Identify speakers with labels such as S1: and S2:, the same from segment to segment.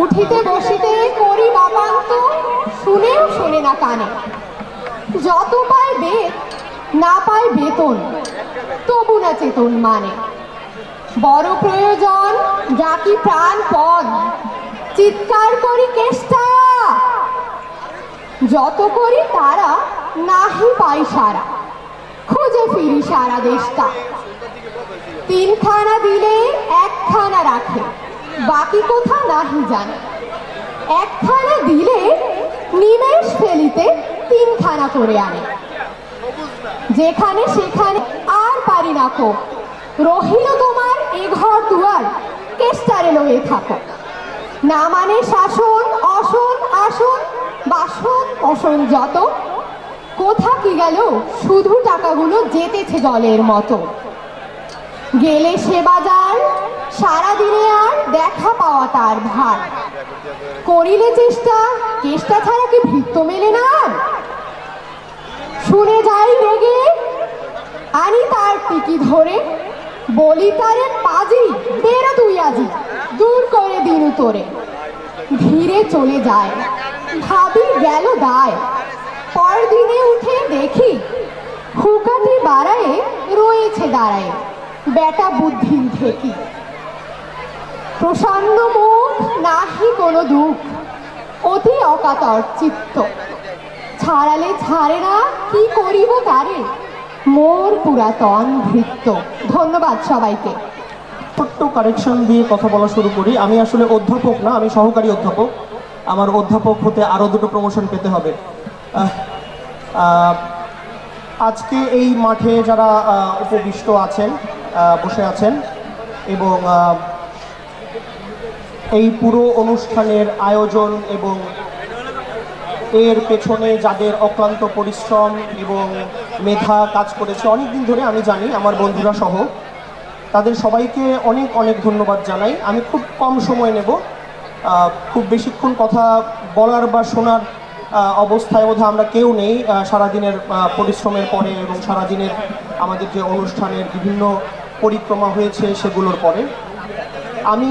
S1: উঠিতে বসিতে করি বাপান্ত, শুনেও শোনে না কানে। যত পায় বেদ, না পায় বেতন, তবু না চেতন মানে। বড় প্রয়োজন ডাকি প্রাণপণ, চিৎকার করি কেষ্টা। যত করি তারা নাহি পাই সারা, খুঁজে ফিরি সারা দেশটা। তিনখানা দিলে একখানা রাখে, বাকি কোথা নাহি জানে। একখানা দিলে নিমেষ ফেলিতে তিনখানা করে আনে। যেখানে সেখানে আর পারি না কো, রহিল তোমার এ ঘর দুয়ার, কেষ্টারে লয়ে থাকো। না মানে শাসন অসন আসন, বাসন অসন যত, কোথা কি গেল শুধু টাকাগুলো যেতেছে জলের মতো। গেলে সে বাজার, সারাদিনে আর দেখা পাওয়া তার ভার। করিলে চেষ্টা, চেষ্টা ছাড়া কি ভৃত্য মেলে না। শুনে যাই রেগে, আনি তার টিকি ধরে, বলি তারে পাজি বেরো তুই আজি, দূর করে দিনু তোরে। ধীরে চলে যায়, ভাবি গেল দায়। পরদিনে উঠে দেখি, হুকাটি বাড়ায়ে রয়েছে দাঁড়ায়, বেটা বুদ্ধির ঢেকি। প্রসন্ন মুখ, নাহি কোনো দুঃখ, অতি অকাতর চিত্ত। ছাড়ালে ছাড়ে না, কি করিব তারে, মোর পুরাতন ভৃত্য। ধন্যবাদ সবাইকে।
S2: ছোট্ট কারেকশন দিয়ে কথা বলা শুরু করি। আমি আসলে অধ্যাপক না, আমি সহকারী অধ্যাপক। আমার অধ্যাপক হতে আরও দুটো প্রমোশন পেতে হবে। আজকে এই মাঠে যারা উপবিষ্ট আছেন, বসে আছেন, এবং এই পুরো অনুষ্ঠানের আয়োজন এবং এর পেছনে যাদের অক্লান্ত পরিশ্রম এবং মেধা কাজ করেছে অনেক দিন ধরে, আমি জানি আমার বন্ধুরা সহ, তাদের সবাইকে অনেক অনেক ধন্যবাদ জানাই। আমি খুব কম সময় নেব, খুব বেশিক্ষণ কথা বলার বা শোনার অবস্থায় বোধহয় আমরা কেউ নেই। সারাদিনের পরিশ্রমের পরে এবং সারাদিনের আমাদের যে অনুষ্ঠানের বিভিন্ন পরিক্রমা হয়েছে সেগুলোর পরে আমি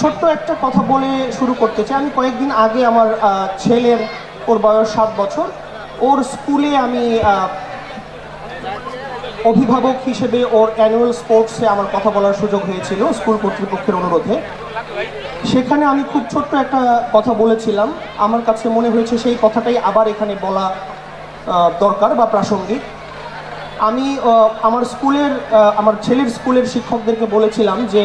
S2: ছোট্ট একটা কথা বলে শুরু করতে চাই। আমি কয়েকদিন আগে আমার ছেলের, ওর বয়স 7 বছর, ওর স্কুলে আমি অভিভাবক হিসেবে ওর অ্যানুয়াল স্পোর্টসে আমার কথা বলার সুযোগ হয়েছিল স্কুল কর্তৃপক্ষের অনুরোধে। সেখানে আমি খুব ছোট্ট একটা কথা বলেছিলাম। আমার কাছে মনে হয়েছে সেই কথাটাই আবার এখানে বলা দরকার বা প্রাসঙ্গিক। আমি আমার ছেলের স্কুলের শিক্ষকদেরকে বলেছিলাম যে